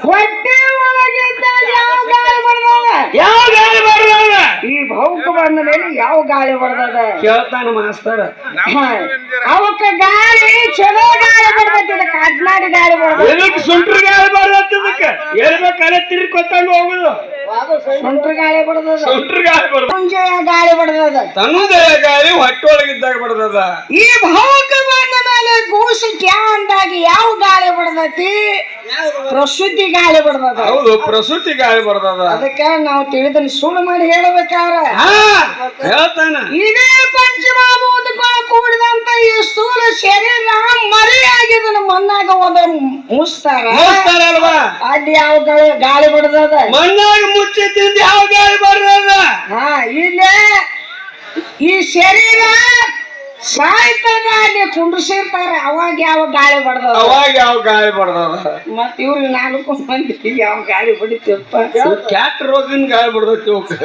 ಹೊಟ್ಟೆ ಒಳಗಿದ್ದ ಯಾವ ಗಾಳಿ ಬರ್ತದ? ಯಾವ ಗಾಳಿ ಬರ್ತದ? ಈ ಭೌಕ ಬಂದ ಮೇಲೆ ಯಾವ ಗಾಳಿ ಬರ್ತದ ಕೇಳ್ತಾನ ಮಾಸ್ತರ. ಅವಕ್ಕ ಗಾಳಿ ಚಲೋ ಗಾಳಿ ಬರ್ತದ, ಕಡ್ನಾಡಿ ಗಾಳಿ ಬರ್ತದ. ಎದಕ್ಕೆ ಸುಂಟ್ರ ಗಾಳಿ ಬರ್ತದಕ್ಕೆ ಹೇಳ್ಬೇಕಾದ್ರೆ ತಿರ್ಕೊತಂಗ ಹೋಗುದು. ಸುಂಟ್ರ ಗಾಳಿ ಬರ್ತದ, ಸುಂಟ್ರ ಗಾಳಿ ಬರ್ತದ, ಮುಂಜಾಯ ಗಾಳಿ ಬರ್ತದ, ತನ್ನದೇ ಗಾಳಿ ಹೊಟ್ಟೆ ಒಳಗಿದ್ದಾಗ ಬರ್ತದ. ಈ ಭೌಕ ಬಂದ ಮೇಲೆ ಕೂಸು ಕ್ಯಾ ಅಂದಾಗಿ ಯಾವ ಗಾಳಿ ಬರ್ತೈತಿ? ಪ್ರಸೂತಿ ಗಾಳಿ ಬರ್ತದ. ಹೌದು, ಪ್ರಸೂತಿ ಗಾಳಿ ಬರ್ತದ. ಅದಕ್ಕೆ ನಾವು ತಿಳಿದನ್ನು ಸುಳ್ಳು ಮಾಡಿ ಹೇಳಬೇಕಾರ ಹೇಳ್ತಾನ. ಇದೇ ಪಂಚಮಹಾಭೂತಗಳು ಕೂಡಿದಂತ ಈ ಸ್ಥೂಲ ಶರೀರ ಮರೆಯಾಗಿದ್ದನ್ನು ಮಣ್ಣಾಗ ಹೋದ ಮುಸ್ತಾರ ಅಲ್ವಾ? ಅಲ್ಲಿ ಯಾವ ಗಾಳಿ ಬರ್ತದ? ಮಣ್ಣಾಗ ಮುಚ್ಚಿ ತಿಂದು ಯಾವ ಗಾಳಿ ಬರ್ತದ? ಇಲ್ಲೇ ಈ ಶರೀರ ಸಾಯ್ತದ, ಅಲ್ಲಿ ಕುಂಡ್ರಿಸಿರ್ತಾರ, ಅವಾಗ ಯಾವ ಗಾಳಿ ಬರ್ತದ? ಅವಾಗ ಯಾವ ಗಾಳಿ ಬರ್ತದ? ಮತ್ ಇವ್ರಿಗೆ 4 ಮಂದಿ ಯಾವ ಗಾಳಿ ಬಡಿತಪ್ಪ? ಕ್ಯಾಟ್ ರೋಗಿನ ಗಾಳಿ ಬರ್ತೈತಿ.